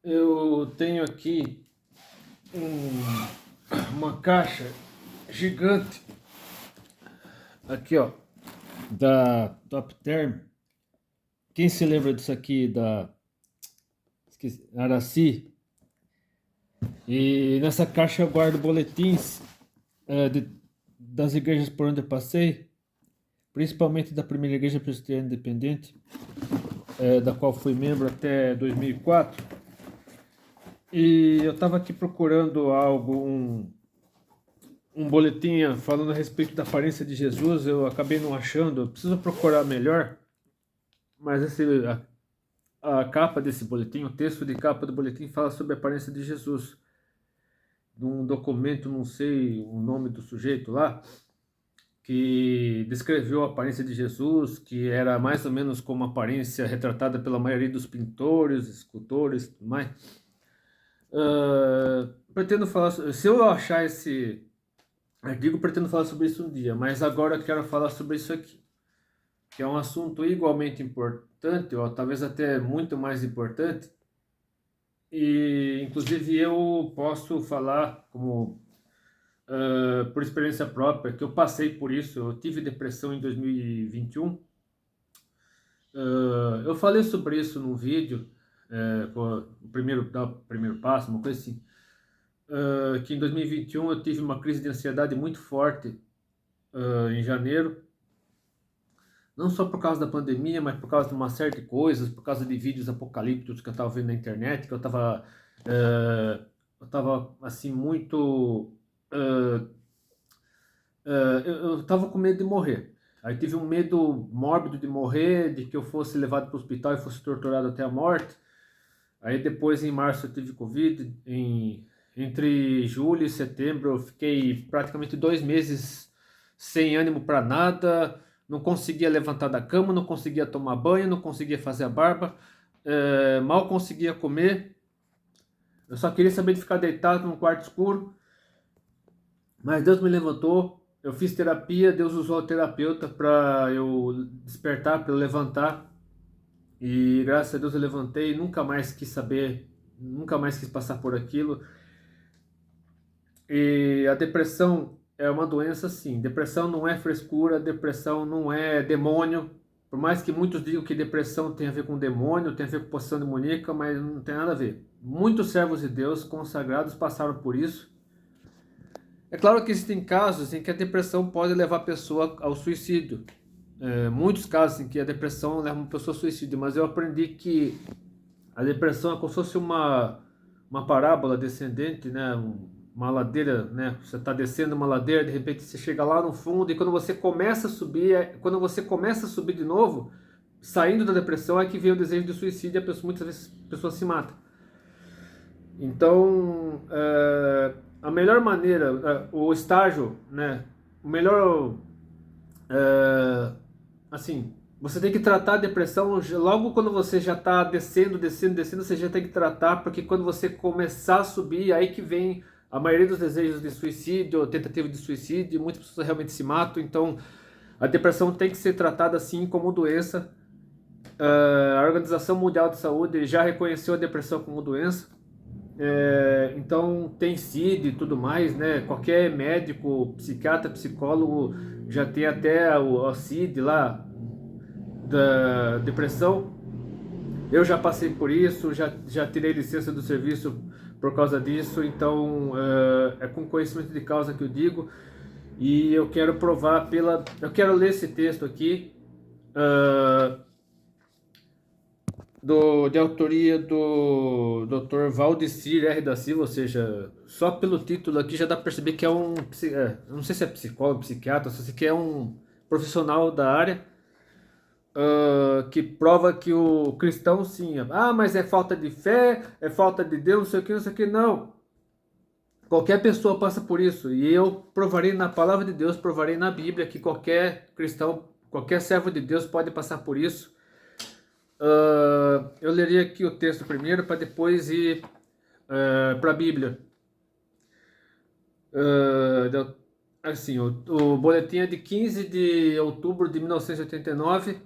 Eu tenho aqui uma caixa gigante, aqui ó, da Top Term. Quem se lembra disso aqui, Araci? E nessa caixa eu guardo boletins das igrejas por onde eu passei, principalmente da primeira igreja presbiteriana independente, da qual fui membro até 2004. E eu estava aqui procurando um boletim falando a respeito da aparência de Jesus. Eu acabei não achando, eu preciso procurar melhor, mas a capa desse boletim, o texto de capa do boletim fala sobre a aparência de Jesus. Num documento, não sei o nome do sujeito lá, que descreveu a aparência de Jesus, que era mais ou menos como a aparência retratada pela maioria dos pintores, escultores e tudo mais. Pretendo falar, se eu achar esse artigo, pretendo falar sobre isso um dia, mas agora eu quero falar sobre isso aqui, que é um assunto igualmente importante, ou talvez até muito mais importante, e inclusive eu posso falar como por experiência própria, que eu passei por isso. Eu tive depressão em 2021. Eu falei sobre isso num vídeo, o primeiro passo, uma coisa assim, que em 2021 eu tive uma crise de ansiedade muito forte em janeiro, não só por causa da pandemia, mas por causa de uma série de coisas, por causa de vídeos apocalípticos que eu estava vendo na internet, que eu estava assim muito eu estava com medo de morrer. Aí tive um medo mórbido de morrer, de que eu fosse levado para o hospital e fosse torturado até a morte. Aí depois, em março, eu tive Covid. Entre julho e setembro, eu fiquei praticamente 2 meses sem ânimo para nada. Não conseguia levantar da cama, não conseguia tomar banho, não conseguia fazer a barba, mal conseguia comer. Eu só queria saber de ficar deitado num quarto escuro. Mas Deus me levantou, eu fiz terapia, Deus usou a terapeuta para eu despertar, para eu levantar. E graças a Deus eu levantei, nunca mais quis saber, nunca mais quis passar por aquilo. E a depressão é uma doença, sim. Depressão não é frescura, depressão não é demônio. Por mais que muitos digam que depressão tem a ver com demônio, tem a ver com possessão demoníaca, mas não tem nada a ver. Muitos servos de Deus consagrados passaram por isso. É claro que existem casos em que a depressão pode levar a pessoa ao suicídio. Muitos casos em que a depressão leva uma pessoa ao suicídio, mas eu aprendi que a depressão é como se fosse uma parábola descendente, né? Uma ladeira, né? Você está descendo uma ladeira, de repente você chega lá no fundo e quando você começa a subir, quando você começa a subir de novo, saindo da depressão é que vem o desejo de suicídio e muitas vezes a pessoa se mata. Então, a melhor maneira, o estágio, né? O melhor, assim, você tem que tratar a depressão logo quando você já está descendo, você já tem que tratar, porque quando você começar a subir, aí que vem a maioria dos desejos de suicídio, tentativa de suicídio, muitas pessoas realmente se matam. Então, a depressão tem que ser tratada assim como doença. A Organização Mundial de Saúde já reconheceu a depressão como doença. Então tem CID e tudo mais, né? Qualquer médico, psiquiatra, psicólogo já tem até o CID lá da depressão. Eu já passei por isso, já tirei licença do serviço por causa disso, então é com conhecimento de causa que eu digo. E eu quero provar eu quero ler esse texto aqui, de autoria do Dr. Valdecir R. da Silva, ou seja, só pelo título aqui já dá para perceber que não sei se é psicólogo, psiquiatra, só sei que é um profissional da área, que prova que o cristão sim, mas é falta de fé, é falta de Deus, não sei o que, não sei o que, não. Qualquer pessoa passa por isso, e eu provarei na palavra de Deus, provarei na Bíblia que qualquer cristão, qualquer servo de Deus pode passar por isso. Eu leria aqui o texto primeiro para depois ir para a Bíblia. Assim, o boletim é de 15 de outubro de 1989.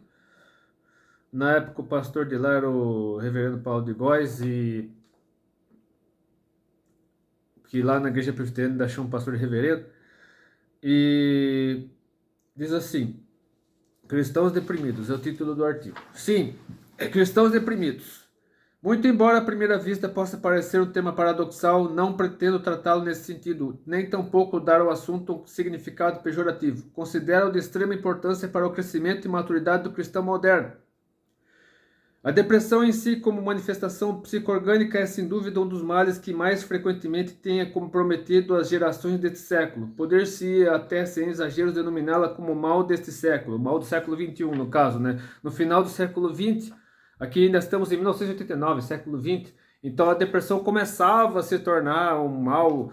Na época o pastor de lá era o reverendo Paulo de Góes, e que lá na Igreja Presbiteriana ainda chama pastor de reverendo, e diz assim: cristãos deprimidos, é o título do artigo. Sim, cristãos deprimidos. Muito embora à primeira vista possa parecer um tema paradoxal, não pretendo tratá-lo nesse sentido, nem tampouco dar ao assunto um significado pejorativo. Considero-o de extrema importância para o crescimento e maturidade do cristão moderno. A depressão em si, como manifestação psicoorgânica, é sem dúvida um dos males que mais frequentemente tenha comprometido as gerações deste século. Poder-se até, sem exageros, denominá-la como mal deste século, mal do século XXI, no caso, né? No final do século XX, aqui ainda estamos em 1989, século XX, então a depressão começava a se tornar um mal.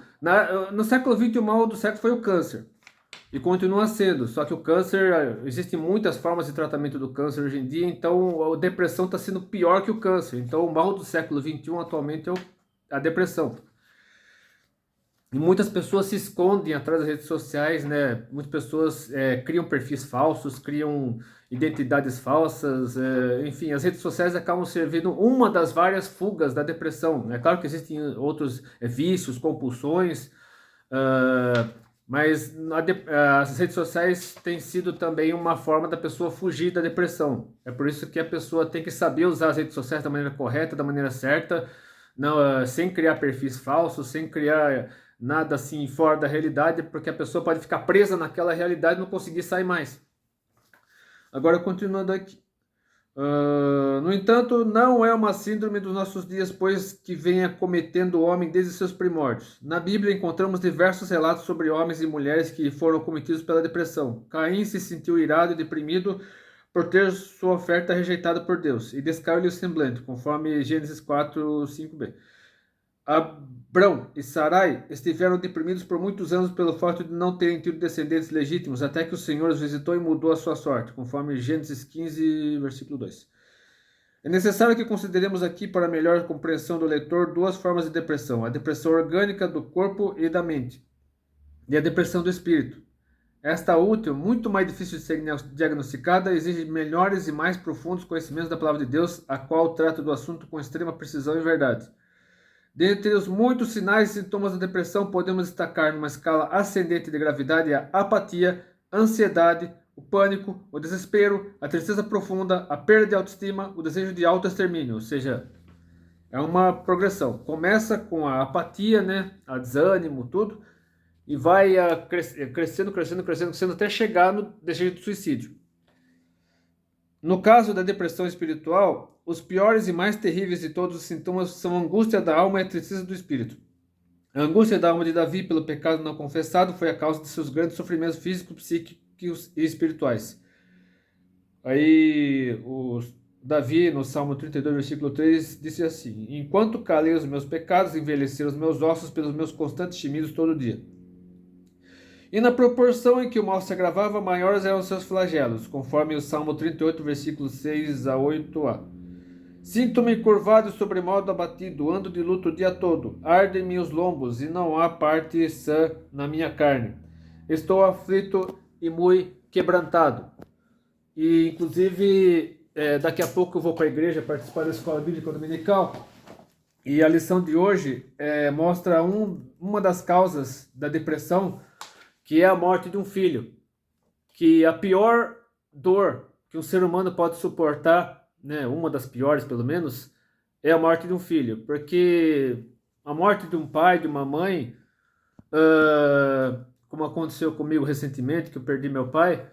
No século XX, o mal do século foi o câncer. E continua sendo, só que o câncer, existem muitas formas de tratamento do câncer hoje em dia, então a depressão está sendo pior que o câncer. Então o mal do século XXI atualmente é a depressão. E muitas pessoas se escondem atrás das redes sociais, né? Muitas pessoas criam perfis falsos, criam identidades falsas, enfim, as redes sociais acabam servindo uma das várias fugas da depressão. É claro que existem outros vícios, compulsões, mas as redes sociais têm sido também uma forma da pessoa fugir da depressão. É por isso que a pessoa tem que saber usar as redes sociais da maneira correta, da maneira certa, não, sem criar perfis falsos, sem criar nada assim fora da realidade, porque a pessoa pode ficar presa naquela realidade e não conseguir sair mais. Agora, continuando aqui. No entanto, não é uma síndrome dos nossos dias, pois que vem acometendo o homem desde seus primórdios. Na Bíblia encontramos diversos relatos sobre homens e mulheres que foram cometidos pela depressão. Caim se sentiu irado e deprimido por ter sua oferta rejeitada por Deus, e descaiu-lhe o semblante, conforme Gênesis 4, 5b. Abrão e Sarai estiveram deprimidos por muitos anos pelo fato de não terem tido descendentes legítimos, até que o Senhor os visitou e mudou a sua sorte, conforme Gênesis 15, versículo 2. É necessário que consideremos aqui, para melhor compreensão do leitor, duas formas de depressão: a depressão orgânica do corpo e da mente, e a depressão do espírito. Esta última, muito mais difícil de ser diagnosticada, exige melhores e mais profundos conhecimentos da palavra de Deus, a qual trata do assunto com extrema precisão e verdade. Dentre os muitos sinais e sintomas da depressão, podemos destacar numa escala ascendente de gravidade a apatia, a ansiedade, o pânico, o desespero, a tristeza profunda, a perda de autoestima, o desejo de autoextermínio, ou seja, é uma progressão. Começa com a apatia, né, a desânimo, tudo, e vai crescendo até chegar no desejo de suicídio. No caso da depressão espiritual, os piores e mais terríveis de todos os sintomas são a angústia da alma e a tristeza do espírito. A angústia da alma de Davi pelo pecado não confessado foi a causa de seus grandes sofrimentos físicos, psíquicos e espirituais. Aí, Davi, no Salmo 32, versículo 3, disse assim: enquanto calei os meus pecados, envelheceram os meus ossos pelos meus constantes gemidos todo dia. E na proporção em que o mal se agravava, maiores eram seus flagelos, conforme o Salmo 38, versículos 6 a 8a. Sinto-me curvado e sobremodo abatido, ando de luto o dia todo, ardem-me os lombos, e não há parte sã na minha carne. Estou aflito e muito quebrantado. E, inclusive, daqui a pouco eu vou para a igreja participar da escola bíblica dominical, e a lição de hoje mostra uma das causas da depressão, que é a morte de um filho, que a pior dor que um ser humano pode suportar, né, uma das piores pelo menos, é a morte de um filho, porque a morte de um pai, de uma mãe, como aconteceu comigo recentemente, que eu perdi meu pai,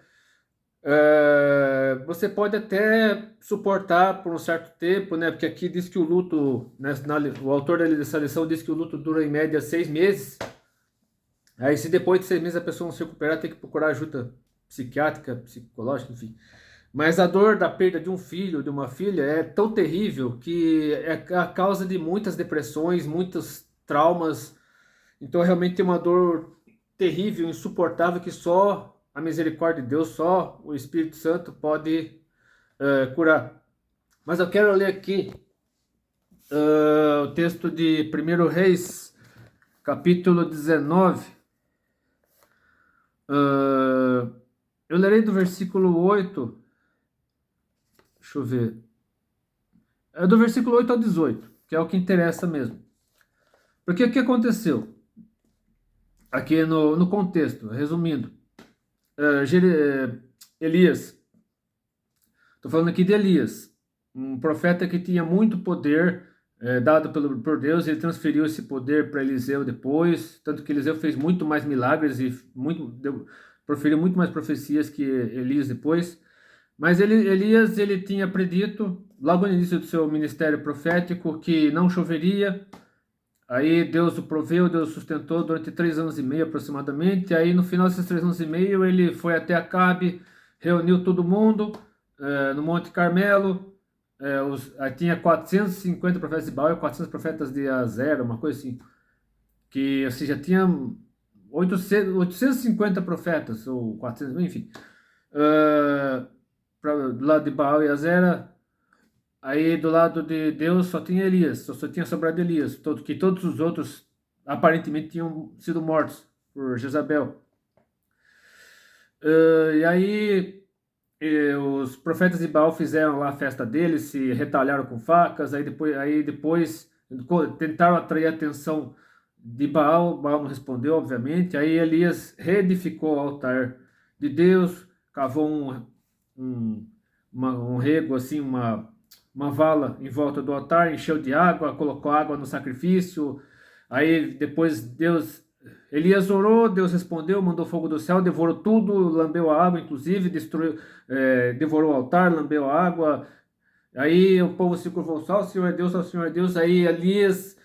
você pode até suportar por um certo tempo, né, porque aqui diz que o luto, né, o autor dessa lição diz que o luto dura em média 6 meses, aí se depois de 6 meses a pessoa não se recuperar, tem que procurar ajuda psiquiátrica, psicológica, enfim. Mas a dor da perda de um filho, de uma filha, é tão terrível que é a causa de muitas depressões, muitos traumas. Então realmente é uma dor terrível, insuportável, que só a misericórdia de Deus, só o Espírito Santo pode curar. Mas eu quero ler aqui o texto de 1 Reis, capítulo 19. Eu lerei do versículo 8, deixa eu ver, é do versículo 8 ao 18, que é o que interessa mesmo. Porque o que aconteceu? aqui no contexto, resumindo, Elias, estou falando aqui de Elias, um profeta que tinha muito poder dado por Deus. Ele transferiu esse poder para Eliseu depois, tanto que Eliseu fez muito mais milagres e proferiu muito mais profecias que Elias depois. Mas Elias, ele tinha predito, logo no início do seu ministério profético, que não choveria. Aí Deus o proveu, Deus o sustentou durante 3 anos e meio aproximadamente. Aí no final desses 3 anos e meio ele foi até Acabe, reuniu todo mundo no Monte Carmelo. Aí tinha 450 profetas de Baal e 400 profetas de Azera, uma coisa assim. Que, ou seja, tinha 850 profetas, ou 400, enfim. Do lado de Baal e Azera. Aí do lado de Deus só tinha Elias, só tinha sobrado Elias, que todos os outros aparentemente tinham sido mortos por Jezabel. E aí os profetas de Baal fizeram lá a festa deles, se retalharam com facas. Aí depois tentaram atrair a atenção de Baal. Baal não respondeu, obviamente. Aí Elias reedificou o altar de Deus, cavou um rego, assim, uma vala em volta do altar, encheu de água, colocou água no sacrifício. Aí depois Elias orou, Deus respondeu, mandou fogo do céu, devorou tudo, lambeu a água, inclusive, destruiu, devorou o altar, lambeu a água. Aí o povo se curvou, só o Senhor é Deus, só o Senhor é Deus. Aí Elias,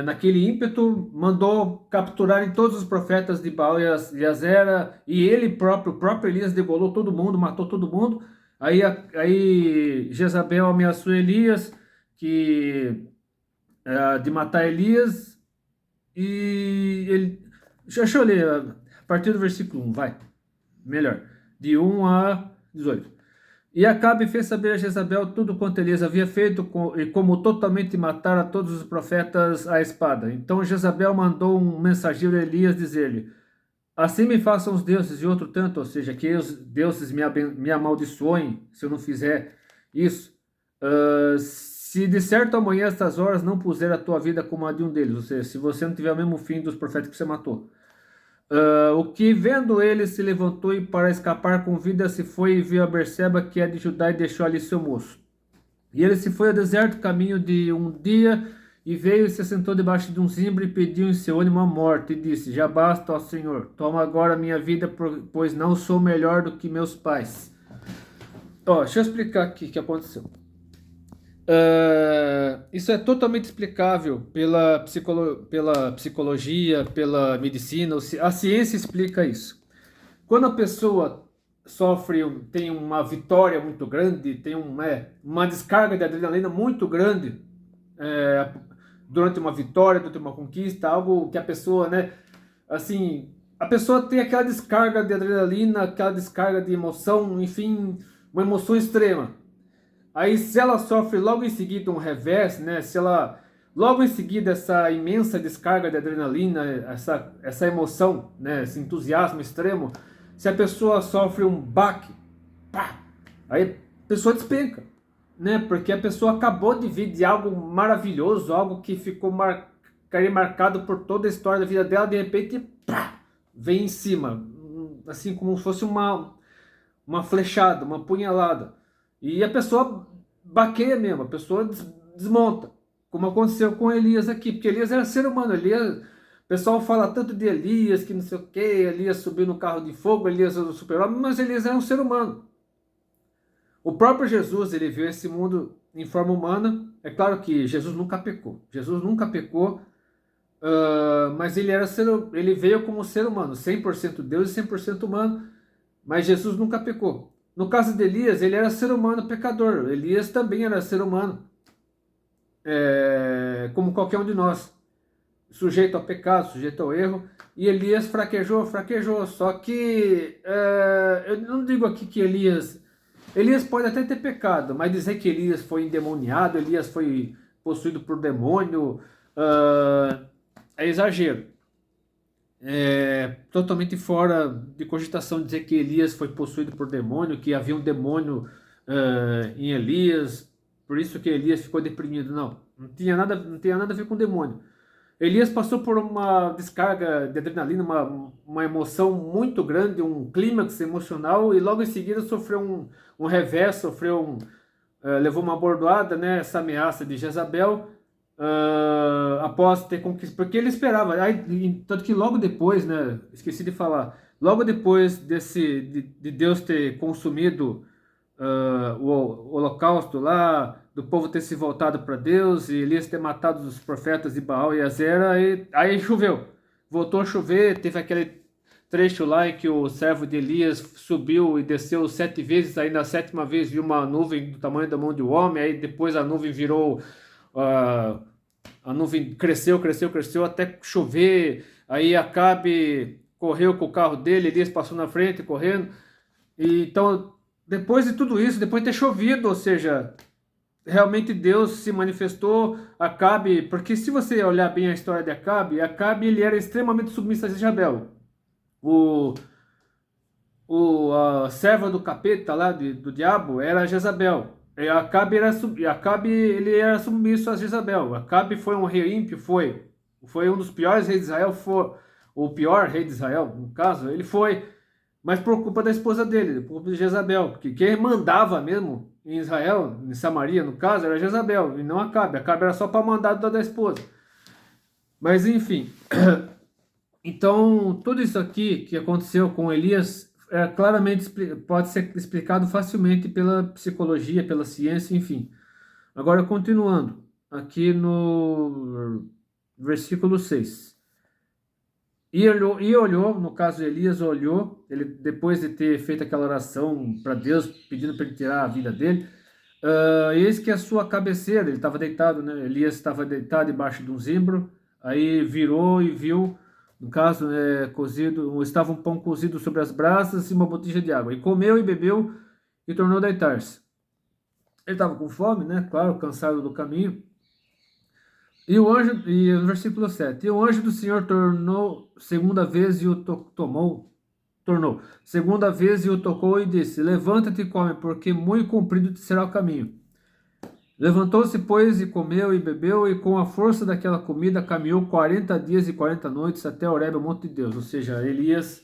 naquele ímpeto, mandou capturarem todos os profetas de Baal e Azera, e ele próprio, o próprio Elias degolou todo mundo, matou todo mundo. Aí Jezabel ameaçou Elias de matar Elias, e ele... Deixa eu ler a partir do versículo 1, vai. Melhor. De 1 a 18. E Acabe fez saber a Jezabel tudo quanto Elias havia feito, e como totalmente matara todos os profetas à espada. Então Jezabel mandou um mensageiro a Elias dizer-lhe: assim me façam os deuses e outro tanto, ou seja, que os deuses me amaldiçoem se eu não fizer isso. Se de certo amanhã, estas horas, não puser a tua vida como a de um deles, ou seja, se você não tiver o mesmo fim dos profetas que você matou. O que, vendo ele, se levantou e para escapar com vida se foi e viu a Berseba, que é de Judá, e deixou ali seu moço. E ele se foi ao deserto, caminho de um dia, e veio e se assentou debaixo de um zimbro e pediu em seu ânimo a morte, e disse: já basta, ó Senhor, toma agora a minha vida, pois não sou melhor do que meus pais. Deixa eu explicar aqui o que aconteceu. Isso é totalmente explicável pela psicologia, pela medicina. A ciência explica isso. Quando a pessoa tem uma vitória muito grande, tem uma descarga de adrenalina muito grande durante uma vitória, durante uma conquista, algo que a pessoa, assim, a pessoa tem aquela descarga de adrenalina, aquela descarga de emoção, enfim, uma emoção extrema. Aí, se ela sofre logo em seguida um revés, se ela logo em seguida essa imensa descarga de adrenalina, essa emoção, esse entusiasmo extremo, se a pessoa sofre um baque, pá, aí a pessoa despenca, porque a pessoa acabou de vir de algo maravilhoso, algo que ficou marcado por toda a história da vida dela, de repente, pá, vem em cima, assim como se fosse uma flechada, uma punhalada. E a pessoa baqueia mesmo, a pessoa desmonta, como aconteceu com Elias aqui, porque Elias era ser humano. O pessoal fala tanto de Elias, que não sei o que, Elias subiu no carro de fogo, Elias era o super-homem, mas Elias era um ser humano. O próprio Jesus, ele veio esse mundo em forma humana. É claro que Jesus nunca pecou, mas ele veio como ser humano, 100% Deus e 100% humano, mas Jesus nunca pecou. No caso de Elias, ele era ser humano pecador. Elias também era ser humano, como qualquer um de nós, sujeito ao pecado, sujeito ao erro. E Elias fraquejou. Só que eu não digo aqui que Elias pode até ter pecado, mas dizer que Elias foi endemoniado, Elias foi possuído por demônio, é exagero. Totalmente fora de cogitação dizer que Elias foi possuído por demônio, que havia um demônio em Elias, por isso que Elias ficou deprimido. Não tinha nada a ver com demônio. Elias passou por uma descarga de adrenalina, uma emoção muito grande, um clímax emocional, e logo em seguida sofreu um revés, levou uma bordoada, né, essa ameaça de Jezabel, após ter conquistado, porque ele esperava, tanto que logo depois, né, esqueci de falar, logo depois de Deus ter consumido o holocausto lá, do povo ter se voltado para Deus e Elias ter matado os profetas de Baal e Azera, aí choveu. Voltou a chover, teve aquele trecho lá em que o servo de Elias subiu e desceu 7 vezes, aí na sétima vez viu uma nuvem do tamanho da mão de um homem, aí depois a nuvem virou, a nuvem cresceu, cresceu, cresceu até chover, aí Acabe correu com o carro dele, Elias passou na frente correndo, e então depois de tudo isso, depois de ter chovido, ou seja, realmente Deus se manifestou. Acabe, porque se você olhar bem a história de Acabe ele era extremamente submisso a Jezabel. O, a serva do capeta lá, do diabo, era Jezabel. E Acabe ele era submisso a Jezabel. Acabe foi um rei ímpio, foi um dos piores reis de Israel, foi o pior rei de Israel, no caso, ele foi, mas por culpa da esposa dele, por culpa de Jezabel, porque quem mandava mesmo em Israel, em Samaria, no caso, era Jezabel, e não Acabe. Acabe era só para mandado da esposa. Mas enfim, então tudo isso aqui que aconteceu com Elias claramente pode ser explicado facilmente pela psicologia, pela ciência, enfim. Agora, continuando, aqui no versículo 6. E olhou, no caso Elias olhou, ele depois de ter feito aquela oração para Deus, pedindo para ele tirar a vida dele, eis que a sua cabeceira, ele estava deitado, né? Elias estava deitado debaixo de um zimbro, aí virou e viu, no caso, estava um pão cozido sobre as brasas e uma botija de água, e comeu e bebeu e tornou a deitar-se. Ele estava com fome, né? Claro, cansado do caminho. E no versículo 7, e o anjo do Senhor tornou segunda vez e o segunda vez e o tocou e disse, levanta-te e come, porque muito comprido te será o caminho. Levantou-se, pois, e comeu e bebeu, e com a força daquela comida caminhou 40 dias e 40 noites até Horebe, o monte de Deus. Ou seja, Elias,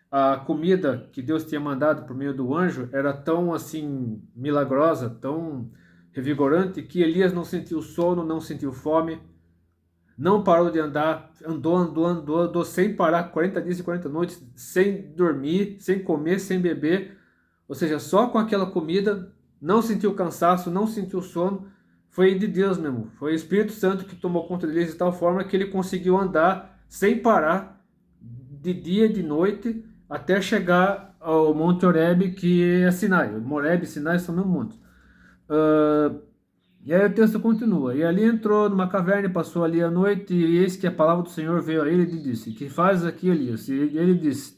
a comida que Deus tinha mandado por meio do anjo era tão assim milagrosa, tão revigorante, que Elias não sentiu sono, não sentiu fome, não parou de andar, andou sem parar, 40 dias e 40 noites, sem dormir, sem comer, sem beber, ou seja, só com aquela comida, não sentiu cansaço, não sentiu sono, foi de Deus mesmo, foi o Espírito Santo que tomou conta dele de tal forma que ele conseguiu andar sem parar, de dia e de noite, até chegar ao Monte Horebe, que é Sinai. Horebe e Sinai são o mesmo monte. E aí o texto continua, e ali entrou numa caverna e passou ali a noite, e eis que a palavra do Senhor veio a ele e disse, que fazes aqui, Elias? E ele disse,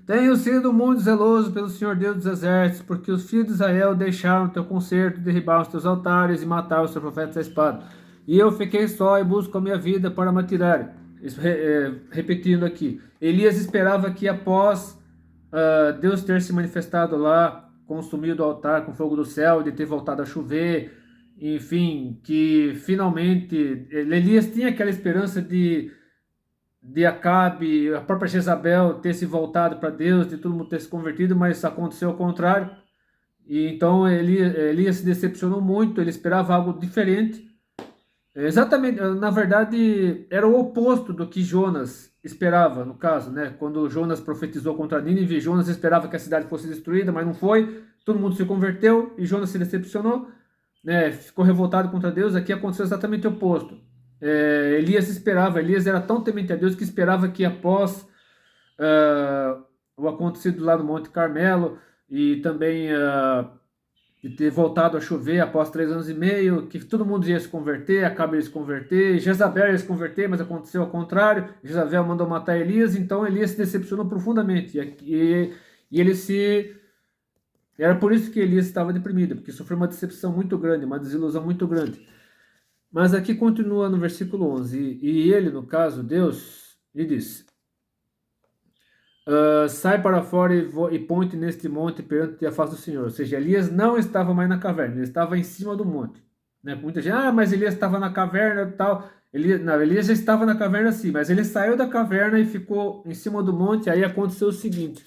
tenho sido muito zeloso pelo Senhor Deus dos exércitos, porque os filhos de Israel deixaram o teu concerto, derribaram os teus altares e mataram os teus profetas à espada. E eu fiquei só e busco a minha vida para me atirar. Repetindo aqui, Elias esperava que após Deus ter se manifestado lá, consumido o altar com fogo do céu, de ter voltado a chover, enfim, que finalmente Elias tinha aquela esperança de Acabe, a própria Jezabel ter se voltado para Deus, de todo mundo ter se convertido, mas aconteceu ao contrário. E então Elias se decepcionou muito, ele esperava algo diferente. Exatamente, na verdade, era o oposto do que Jonas esperava, no caso, né? Quando Jonas profetizou contra Nínive, Jonas esperava que a cidade fosse destruída, mas não foi. Todo mundo se converteu e Jonas se decepcionou, né? Ficou revoltado contra Deus. Aqui aconteceu exatamente o oposto. Elias era tão temente a Deus que esperava que após o acontecido lá no Monte Carmelo e também de ter voltado a chover após 3 anos e meio, que todo mundo ia se converter, Acabe ia se converter, Jezabel ia se converter, mas aconteceu ao contrário, Jezabel mandou matar Elias, então Elias se decepcionou profundamente, e ele se... Era por isso que Elias estava deprimido, porque sofreu uma decepção muito grande, uma desilusão muito grande. Mas aqui continua no versículo 11, e ele, no caso, Deus, lhe disse, sai para fora e põe-te neste monte perante a face do Senhor. Ou seja, Elias não estava mais na caverna, ele estava em cima do monte, né? Muita gente, mas Elias estava na caverna e tal. Elias já estava na caverna sim, mas ele saiu da caverna e ficou em cima do monte. Aí aconteceu o seguinte: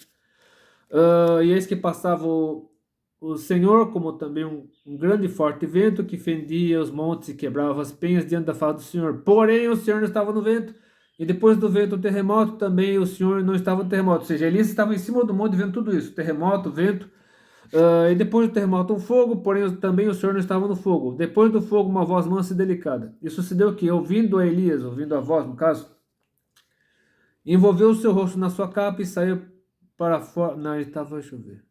e eis que passava o Senhor, como também um grande e forte vento que fendia os montes e quebrava as penhas diante da face do Senhor. Porém, o Senhor não estava no vento. E depois do vento, o terremoto, também o Senhor não estava no terremoto. Ou seja, Elias estava em cima do monte vendo tudo isso: terremoto, vento. E depois do terremoto, um fogo, porém também o Senhor não estava no fogo. Depois do fogo, uma voz mansa e delicada. E sucedeu que, ouvindo a Elias, ouvindo a voz, no caso, envolveu o seu rosto na sua capa e saiu para fora. Não, ele estava, deixa eu ver.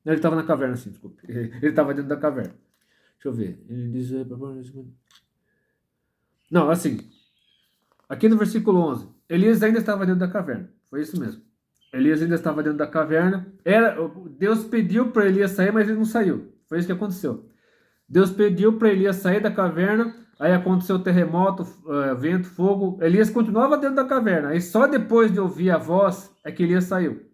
Não, ele estava na caverna, sim, desculpe. Ele estava dentro da caverna. Deixa eu ver. Ele diz. Não, assim. Aqui no versículo 11. Elias ainda estava dentro da caverna. Foi isso mesmo. Elias ainda estava dentro da caverna. Deus pediu para Elias sair, mas ele não saiu. Foi isso que aconteceu. Deus pediu para Elias sair da caverna. Aí aconteceu terremoto, vento, fogo. Elias continuava dentro da caverna. Aí só depois de ouvir a voz é que Elias saiu.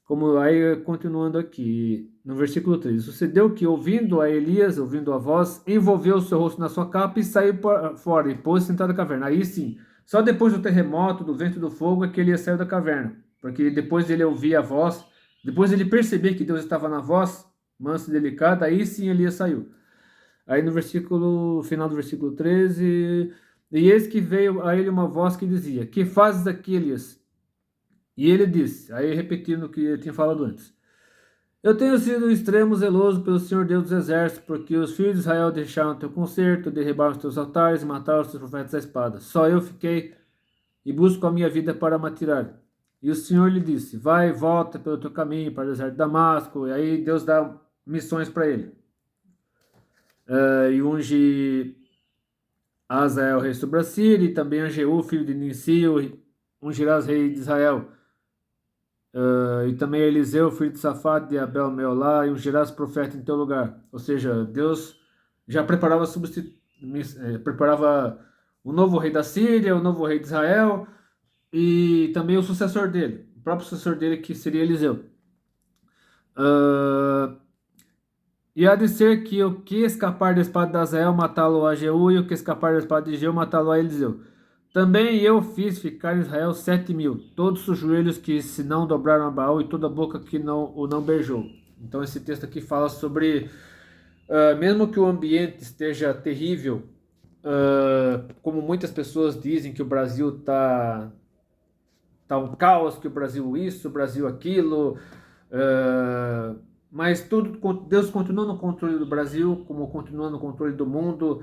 Como aí, continuando aqui, no versículo 3. Sucedeu que, ouvindo a Elias, ouvindo a voz, envolveu o seu rosto na sua capa e saiu fora, e pôs-se dentro da caverna. Aí sim, só depois do terremoto, do vento e do fogo, é que Elias saiu da caverna. Porque depois dele ouvir a voz, depois ele perceber que Deus estava na voz, mansa e delicada, aí sim Elias saiu. Aí no final do versículo 13, e eis que veio a ele uma voz que dizia: Que fazes aqui, Elias? E ele disse, aí repetindo o que eu tinha falado antes: Eu tenho sido extremo zeloso pelo Senhor Deus dos Exércitos, porque os filhos de Israel deixaram teu concerto, derribaram os teus altares e mataram os teus profetas à espada. Só eu fiquei e busco a minha vida para me atirar. E o Senhor lhe disse: Vai e volta pelo teu caminho para o deserto de Damasco. E aí Deus dá missões para ele. E unge Azael, rei sobre a Síria, e também a Jeú, filho de Nissi, ungirás rei de Israel. E também Eliseu, filho de Safate, de Abel, Meolá, e ungirás profeta em teu lugar. Ou seja, Deus já preparava o novo rei da Síria, o novo rei de Israel, e também o sucessor dele, o próprio sucessor dele, que seria Eliseu. E há de ser que o que escapar da espada de Azael, matá-lo a Jeú, e o que escapar da espada de Jeú, matá-lo a Eliseu. Também eu fiz ficar em Israel 7.000, todos os joelhos que se não dobraram a Baal e toda a boca que o não beijou. Então esse texto aqui fala sobre, mesmo que o ambiente esteja terrível, como muitas pessoas dizem que o Brasil tá um caos, que o Brasil isso, o Brasil aquilo, mas Deus continua no controle do Brasil, como continua no controle do mundo.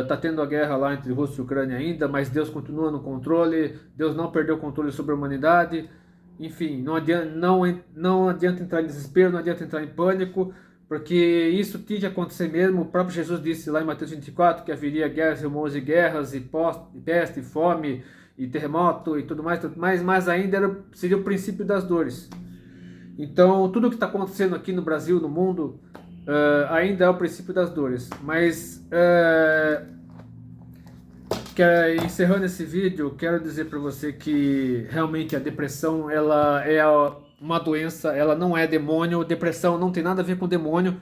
Tá tendo a guerra lá entre Rússia e Ucrânia ainda, mas Deus continua no controle. Deus não perdeu o controle sobre a humanidade. Enfim, não adianta entrar em desespero, não adianta entrar em pânico, porque isso tinha que acontecer mesmo. O próprio Jesus disse lá em Mateus 24 que haveria guerras, rumores de guerras, e peste, fome, e terremoto e tudo mais, mas ainda seria o princípio das dores. Então, tudo o que está acontecendo aqui no Brasil, no mundo, ainda é o princípio das dores. Mas, encerrando esse vídeo, quero dizer para você que realmente a depressão ela é uma doença, ela não é demônio. Depressão não tem nada a ver com demônio.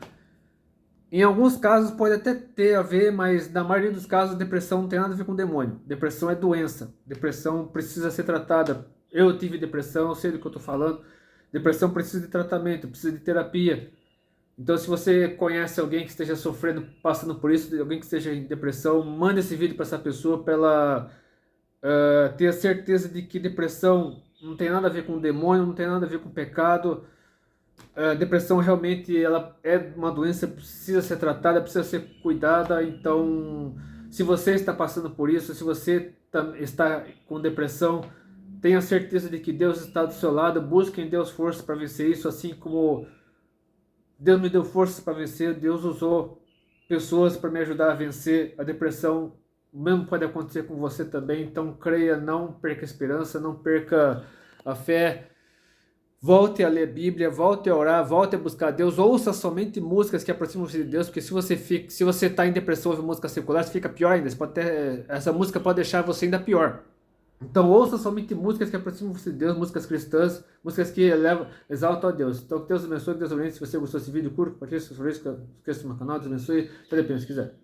Em alguns casos pode até ter a ver, mas na maioria dos casos depressão não tem nada a ver com demônio. Depressão é doença. Depressão precisa ser tratada. Eu tive depressão, eu sei do que eu estou falando. Depressão precisa de tratamento, precisa de terapia. Então, se você conhece alguém que esteja sofrendo, passando por isso, alguém que esteja em depressão, manda esse vídeo para essa pessoa, para ela ter a certeza de que depressão não tem nada a ver com demônio, não tem nada a ver com pecado. Depressão realmente ela é uma doença, precisa ser tratada, precisa ser cuidada. Então, se você está passando por isso, se você está com depressão, tenha certeza de que Deus está do seu lado. Busque em Deus força para vencer isso, assim como Deus me deu força para vencer. Deus usou pessoas para me ajudar a vencer a depressão. O mesmo pode acontecer com você também. Então creia, não perca a esperança, não perca a fé. Volte a ler a Bíblia, volte a orar, volte a buscar Deus. Ouça somente músicas que aproximam você de Deus, porque se você está em depressão, ouve música secular, você fica pior ainda. Essa música pode deixar você ainda pior. Então ouça somente músicas que aproximam você de Deus, músicas cristãs, músicas que exaltam a Deus. Então que Deus abençoe, que Deus abençoe. Se você gostou desse vídeo, curta, compartilhe, se inscreva no meu canal, Deus abençoe. Até depois, se quiser.